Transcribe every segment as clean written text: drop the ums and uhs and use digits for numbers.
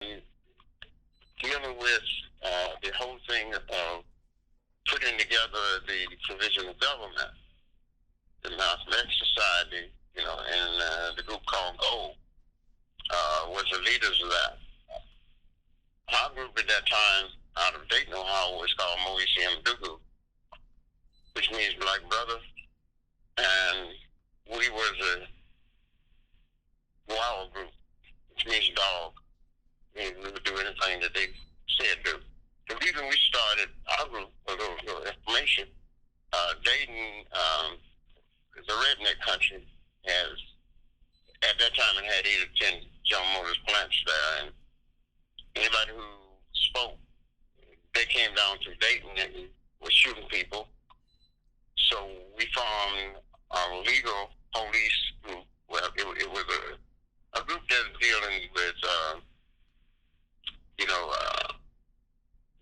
dealing with the whole thing of putting together the provisional government, the Malcolm X Society, and the group called GOLD was the leaders of that. Our group at that time, out of Dayton, Ohio, was called Moise Mdugu, which means Black Brother, and we was a wild group, which means dog. We would do anything that they said do. The reason we started our group, for a little information, Dayton is a redneck country. At that time, it had 8 or 10 General Motors plants there, and anybody who spoke, they came down to Dayton and was shooting people. So we formed our legal police group. Well, it was a group that was dealing with,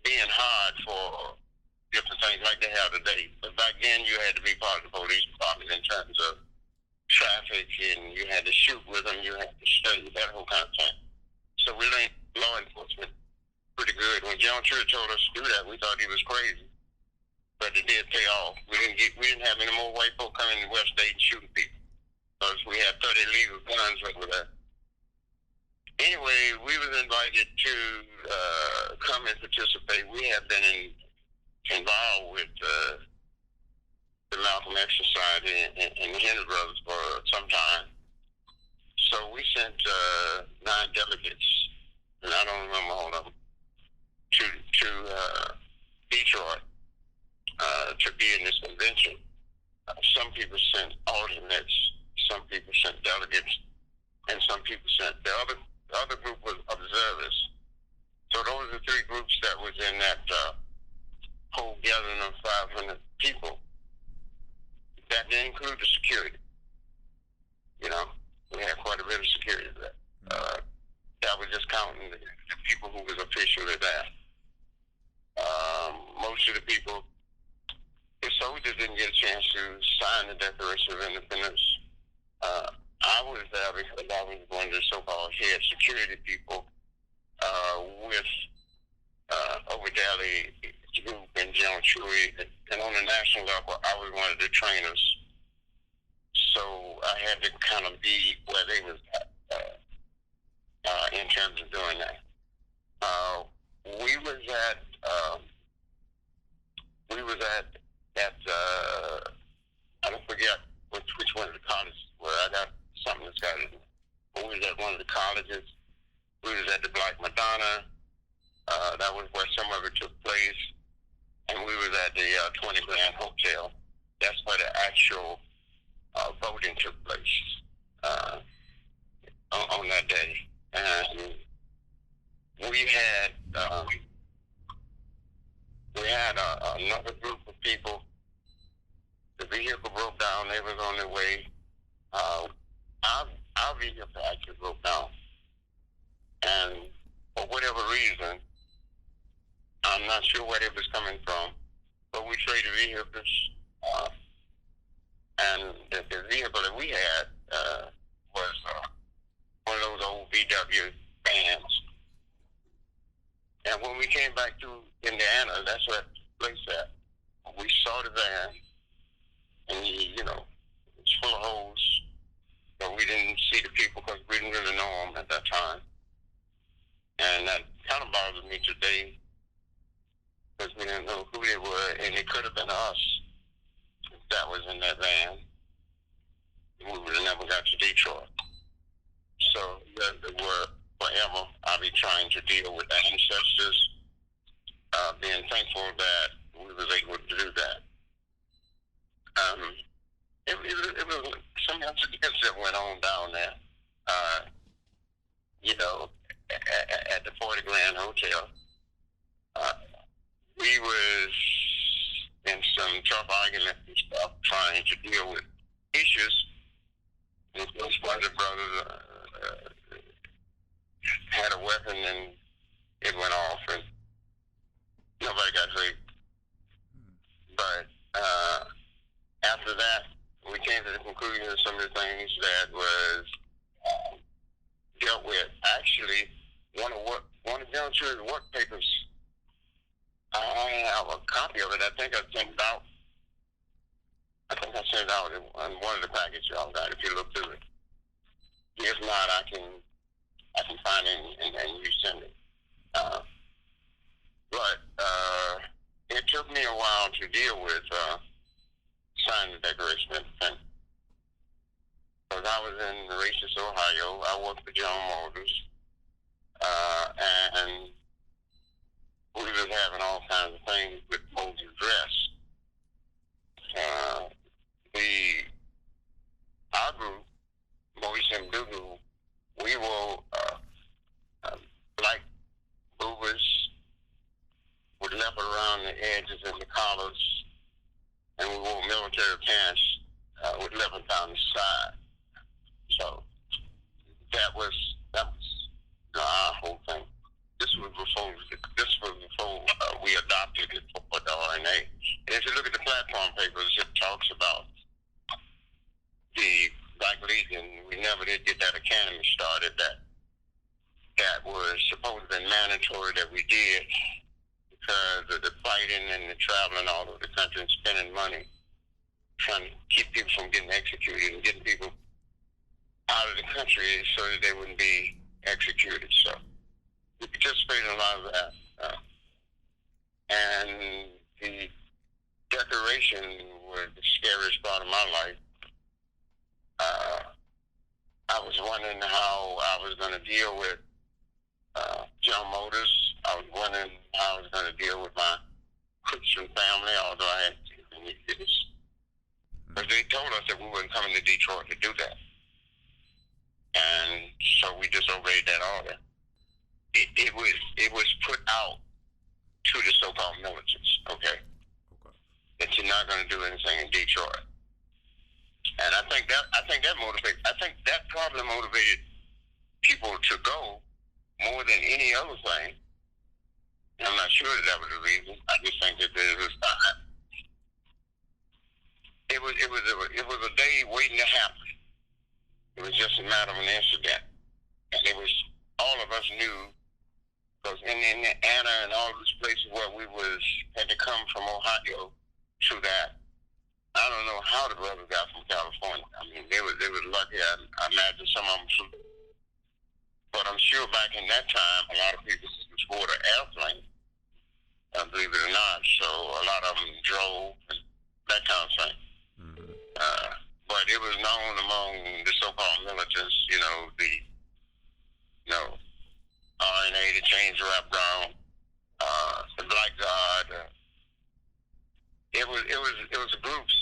being hard for different things like they have today. But back then, you had to be part of the police department in terms of traffic, and you had to shoot with them, you had to study, that whole kind of thing. So we learned law enforcement pretty good. When John Church told us to do that, we thought he was crazy. But it did pay off. We didn't have any more white folk coming to West Dayton shooting people, because we had 30 legal guns over there. Anyway, we was invited to come and participate. We have been involved with the Malcolm X Society and the Henry Brothers for some time. So we sent 9 delegates, and I don't remember all of them, to Detroit to be in this convention. Some people sent alternates, some people sent delegates, and some people sent the other group was observers. So those are the 3 groups that was in that whole gathering of 500 people. That didn't include the security. We had quite a bit of security there. That was just counting the people who was officially there. Most of the people, the soldiers didn't get a chance to sign the Declaration of Independence. I was there because I was one of the so-called head security people with Overdale Group and General Chewy, and on the national level, I was one of the trainers. So I had to kind of be where they was at in terms of doing that. We was at I don't forget which one of the colleges. Well, I got something that's got it. We was at one of the colleges. We was at the Black Madonna. That was where some of it took place. And we was at the 20 Grand Hotel. That's where the actual voting took place on that day. And we had another group of people. The vehicle broke down. They was on their way. Our vehicle actually broke down. And for whatever reason, I'm not sure where it was coming from, but we traded vehicles. And the vehicle that we had was one of those old VW vans. And when we came back to Indiana, that's where the place at. We saw the van, and it's full of holes, but we didn't see the people because we didn't really know them at that time. And that kind of bothers me today, because we didn't know who they were, and it could have been us that was in that van. We would have never got to Detroit. So the word forever, I'll be trying to deal with the ancestors, being thankful that we was able to do that. It was some incidents that went on down there, at the 40 Grand Hotel. We was in some tough arguments and stuff, trying to deal with issues. And one of the brothers had a weapon, and it went off, and nobody got hurt. But after that, we came to the conclusion of some of the things that was dealt with. Actually, one of John Church's work papers. I have a copy of it. I think I sent it out. I think I sent it out in one of the packages y'all got. If you look through it, if not, I can find it and you send it. But it took me a while to deal with signing the Declaration of Independence. Because I was in racist Ohio. I worked for General Motors. And we was having all kinds of things with Moses dress. Our group, Moses and Dugu, we wore black boobers with leopard around the edges and the collars, and we wore military pants with leopard down the side. So that was our whole thing. This was before we adopted it for the RNA. And if you look at the platform papers, it talks about the Black Legion. We never did get that academy started. That was supposed to be mandatory that we did because of the fighting and the traveling all over the country and spending money trying to keep people from getting executed and getting people out of the country so that they wouldn't be executed. So we participated in a lot of that. And the Declaration was the scariest part of my life. I was wondering how I was going to deal with General Motors. I was wondering how I was going to deal with my Christian family, although I had this. But they told us that we weren't coming to Detroit to do that. And so we disobeyed that order. It was put out to the so-called militants, okay? That you're not going to do anything in Detroit. And I think that probably motivated people to go more than any other thing. I'm not sure that was the reason. I just think that it was it was a day waiting to happen. It was just a matter of an incident. And it was, all of us knew, because in Indiana and all those places where we had to come from Ohio to that, I don't know how the brothers got from California. I mean, they was lucky. I imagine some of them flew. But I'm sure back in that time, a lot of people just board an airplane, believe it or not. So a lot of them drove and that kind of thing. Mm-hmm. But it was known among the so-called militants, RNA, the change rap ground, the Black God. It was groups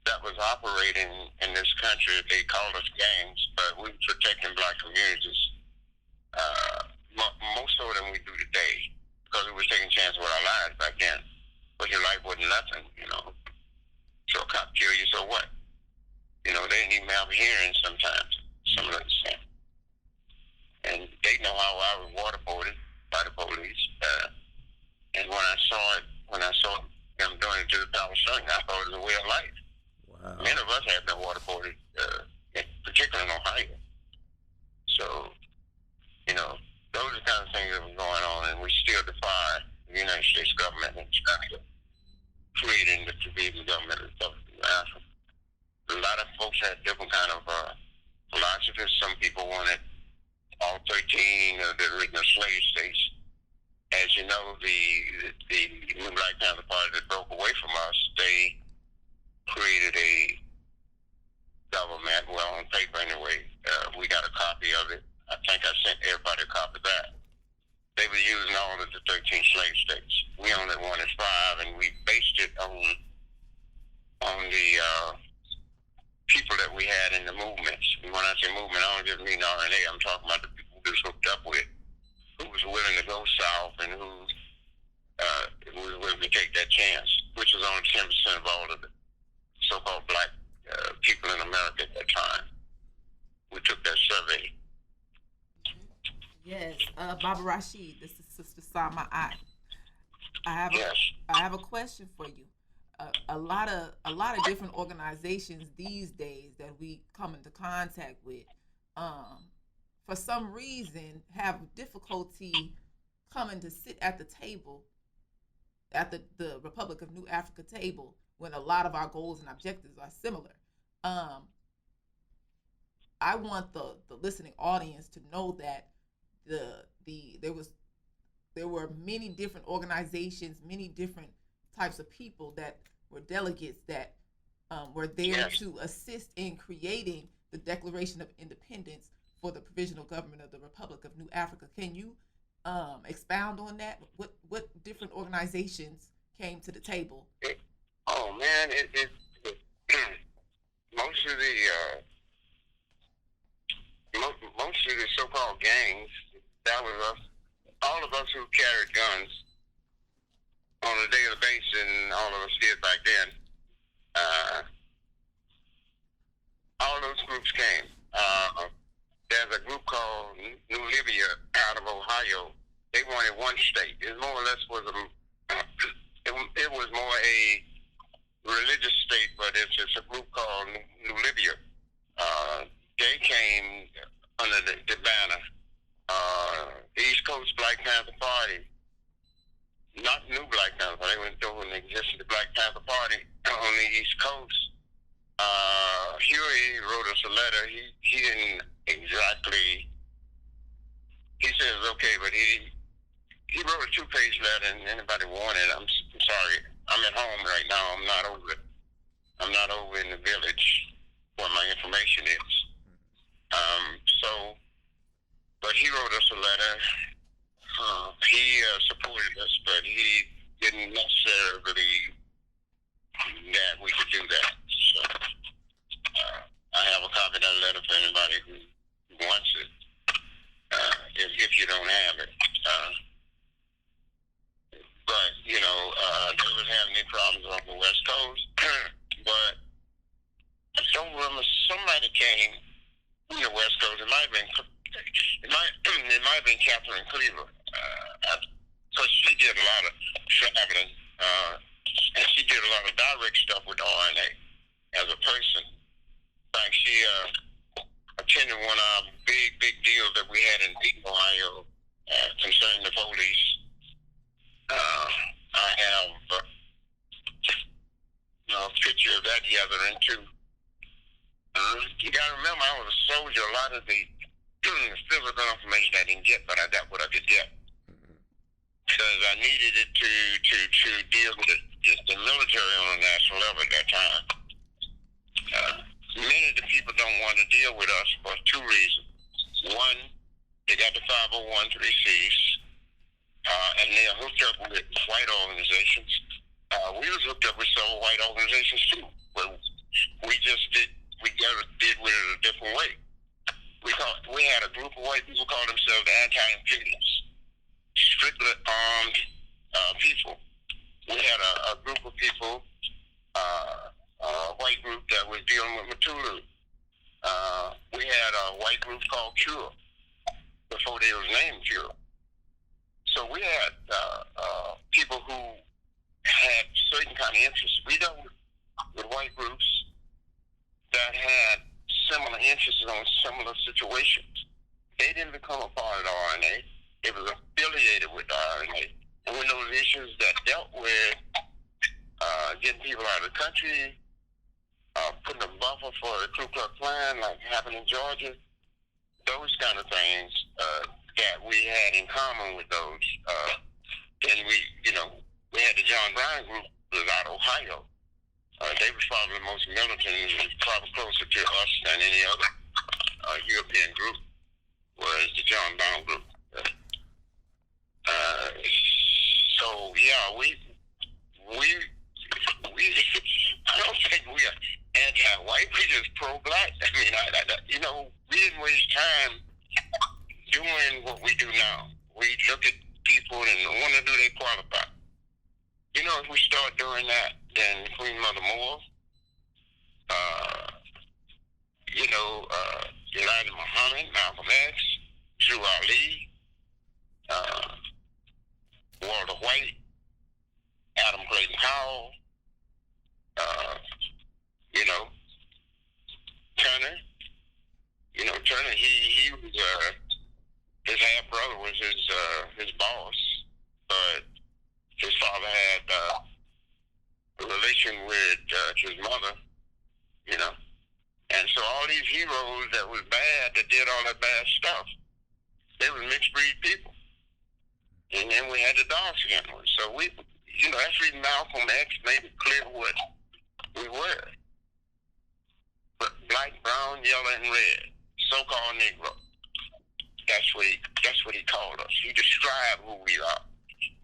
that was operating in this country. They called us gangs, but we were protecting black communities. Most of them we do today because we was taking chances with our lives back then. But your life wasn't nothing, So a cop kill you, so what? They didn't even have a hearing sometimes. Some of them say. And they know how I was waterboarded by the police. And when I saw them doing it to the Palestinians, I thought it was a way of life. Wow. Many of us have been waterboarded, particularly in Ohio. So, those are the kind of things that were going on, and we still defy the United States government and China creating the Canadian government and stuff. A lot of folks had different kind of philosophies. Some people wanted all 13 of the original slave states. As you know, the New Black Panther Party that broke away from us, they created a government, well, on paper anyway. We got a copy of it. I think I sent everybody a copy of that. They were using all of the 13 slave states. We only wanted 5, and we based it on the people that we had in the movements. And when I say movement, I don't just mean RNA. I'm talking about the people who was hooked up with, who was willing to go south, and who was willing to take that chance, which was only 10% of all of the so-called black people in America at that time. We took that survey. Yes, Baba Rashid, this is Sister Sama. I have a question for you. A lot of different organizations these days that we come into contact with for some reason, have difficulty coming to sit at the table, at the Republic of New Africa table, when a lot of our goals and objectives are similar. I want the listening audience to know that there were many different organizations, many different types of people that were delegates that were there to assist in creating the Declaration of Independence for the Provisional Government of the Republic of New Africa. Can you expound on that? What different organizations came to the table? Oh man, it most of the so-called gangs, that was us. All of us who carried guns on a daily basis, and all of us did back then. All those groups came. There's a group called New Libya out of Ohio. They wanted one state. It more or less was it was more a religious state, but it's a group called New Libya. They came under the banner. East Coast Black Panther Party, not New Black Panther Party, they went through and existed the Black Panther Party on the East Coast. Huey wrote us a letter. He didn't exactly, he says okay, but he wrote a 2-page letter, and anybody want it, I'm sorry. I'm at home right now. I'm not over in the village where my information is. But he wrote us a letter. He supported us, but he didn't necessarily believe that we could do that. So I have a copy of that letter for anybody who wants it, if you don't have it. But, they was having any problems on the West Coast. But I don't remember, somebody came from the West Coast. It might have been Catherine Cleaver, because she did a lot of traveling, and she did a lot of direct stuff with RNA as a person. In fact, she attended one of our big deals that we had in Dayton, Ohio, concerning the police. I have a picture of that gathering too. You gotta remember, I was a soldier. A lot of the physical information I didn't get, but I got what I could get, because I needed it to deal with the military on a national level at that time. Many of the people don't want to deal with us for 2 reasons. One, they got the 501(c)(3)s, and they are hooked up with white organizations. We was hooked up with several white organizations too, but we just did with it a different way. We had a group of white people called themselves the anti-imperialists, strictly armed people. We had a group of people, a white group that was dealing with Matulu. We had a white group called Cure, before they was named Cure. So we had people who had certain kind of interests. We dealt with white groups that had similar interests on similar situations. They didn't become a part of the RNA. It was affiliated with the RNA. And when those issues that dealt with getting people out of the country, putting a buffer for the Ku Klux Klan, like happened in Georgia, those kind of things that we had in common with those. And we had the John Brown group was out of Ohio. They was probably the most militant, probably closer to us than any other European group, was the John Brown group. So yeah, we I don't think we are anti-white. We just pro-black. I mean, we didn't waste time doing what we do now. We look at people and want to do they qualify. If we start doing that, then Queen Mother Moore, Elijah Muhammad, Malcolm X, Drew Ali, Walter White, Adam Clayton Powell, Turner. Turner, he was divorce, but his father had a relation with his mother, you know. And so all these heroes that was bad, that did all that bad stuff, they were mixed breed people. And then we had the dark-skinned ones. So we, that's reason Malcolm X made it clear what we were. But black, brown, yellow, and red, so-called Negro. That's what he called us. He described who we are.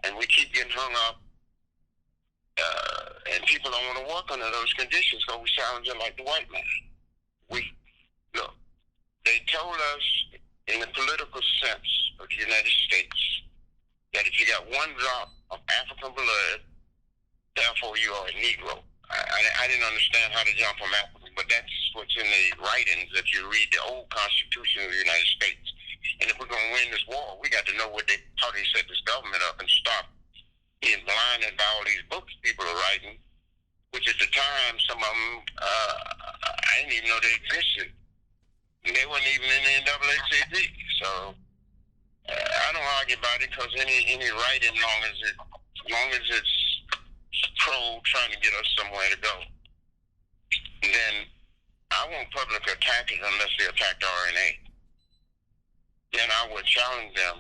And we keep getting hung up. And people don't want to work under those conditions because we sound just like the white man. Look, they told us in the political sense of the United States that if you got one drop of African blood, therefore you are a Negro. I didn't understand how to jump from Africa, but that's what's in the writings if you read the old Constitution of the United States. And if we're going to win this war, we got to know how they set this government up and stop being blinded by all these books people are writing, which at the time, some of them, I didn't even know they existed. And they weren't even in the NAACP. So I don't argue about it because any writing, as long as it's pro trying to get us somewhere to go, then I won't publicly attack it unless they attack the RNA. Then I would challenge them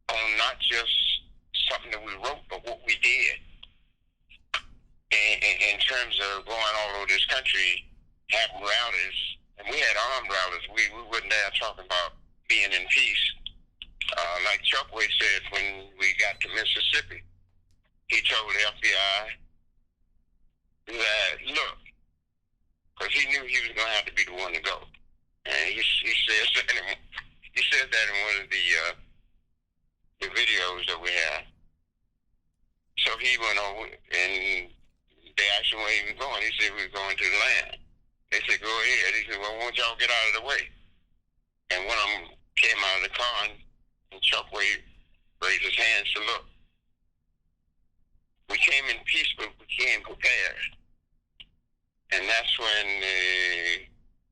on not just something that we wrote, but what we did. In terms of going all over this country, having rallies, and we had armed rallies. We wasn't there talking about being in peace. Like Chuck Way said when we got to Mississippi, he told the FBI that, look, because he knew he was going to have to be the one to go. And he said that in one of the videos that we had. So he went over and they asked him where he was going. He said we were going to the land. They said, go ahead. He said, well, why don't y'all get out of the way? And one of them came out of the car and Chuck Wade raised his hands to look. We came in peace, but we came prepared. And that's when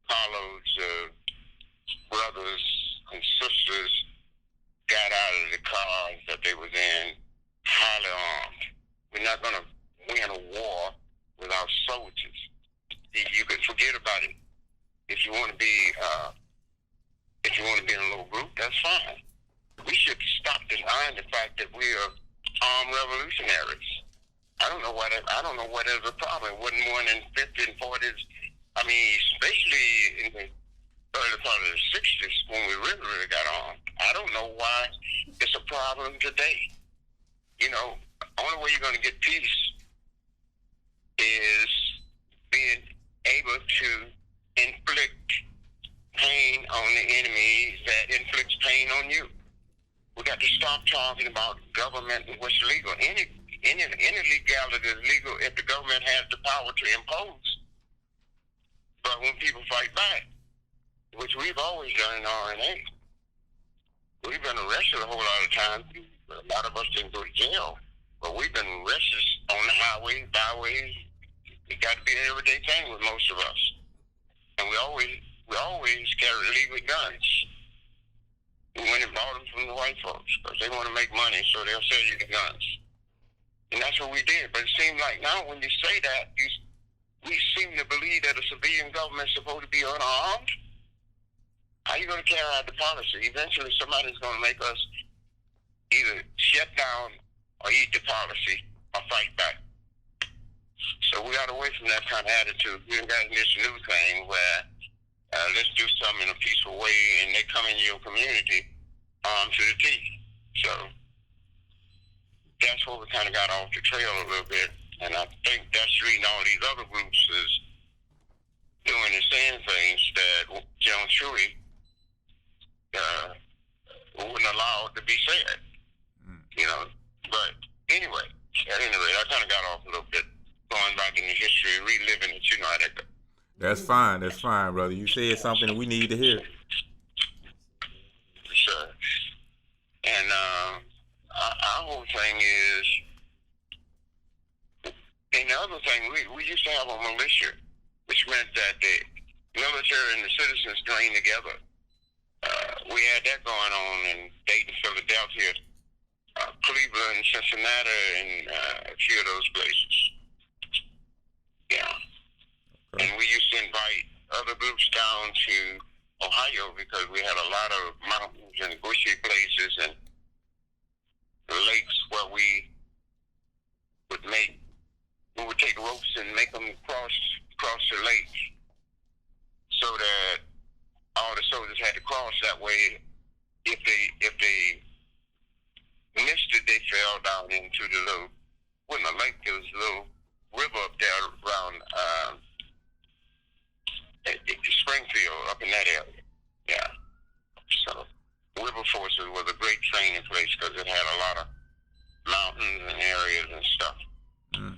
carloads of brothers and sisters got out of the cars that they was in, highly armed. We're not going to win a war without soldiers. You can forget about it. If you want to be in a little group, that's fine. We should stop denying the fact that we are armed revolutionaries. I don't know what is the problem. It wasn't more than 50s and 40s. I mean, especially in the early part of the 60s when we really got armed. I don't know why it's a problem today. Only way you're going to get peace is being able to inflict pain on the enemy that inflicts pain on you. We got to stop talking about government and what's legal. Any legality is legal if the government has the power to impose. But when people fight back, which we've always done in RNA, we've been arrested a whole lot of times. A lot of us didn't go to jail, but we've been arrested on the highways, byways. It got to be an everyday thing with most of us. And we always carry legal guns. We went and bought them from the white folks because they want to make money, so they'll sell you the guns. And that's what we did. But it seems like now when you say that, we seem to believe that a civilian government is supposed to be unarmed. How are you going to carry out the policy? Eventually somebody's going to make us either shut down or eat the policy or fight back. So we got away from that kind of attitude. We got this new thing where let's do something in a peaceful way, and they come into your community to the teeth. So that's where we kind of got off the trail a little bit, and I think that's the reason all these other groups is doing and saying things that John Chewy wouldn't allow it to be said. But anyway, at any rate, I kind of got off a little bit, going back in the history, reliving it, how that goes. That's fine, brother. You said something that we need to hear. Sure. And our whole thing is, and the other thing, we used to have a militia, which meant that the military and the citizens joined together. We had that going on in Dayton, Philadelphia, Cleveland, Cincinnati, and a few of those places. Yeah. Okay. And we used to invite other groups down to Ohio because we had a lot of mountains and bushy places and lakes where we would take ropes and make them cross the lake so that all the soldiers had to cross that way. If they missed it, they fell down into the little, wasn't a lake, there was a little river up there around Springfield, up in that area. Yeah. So Wilberforce was a great training place because it had a lot of mountains and areas and stuff. Mm.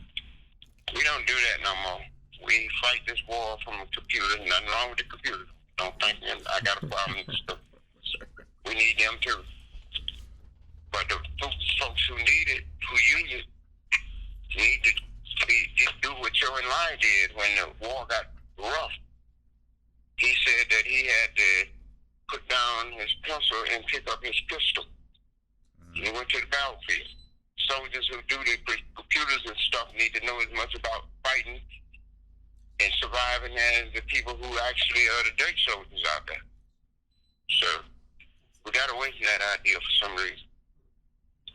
We don't do that no more. We fight this war from a computer. Nothing wrong with the computer. Don't think I got a problem with stuff. We need them too. But the folks who need it, who use it, need to do what Joe and Lai did when the war got rough. He said that he had to put down his pencil and pick up his pistol. He went to the battlefield. Soldiers who do the computers and stuff need to know as much about fighting and surviving as the people who actually are the dirt soldiers out there. So we got away from that idea for some reason.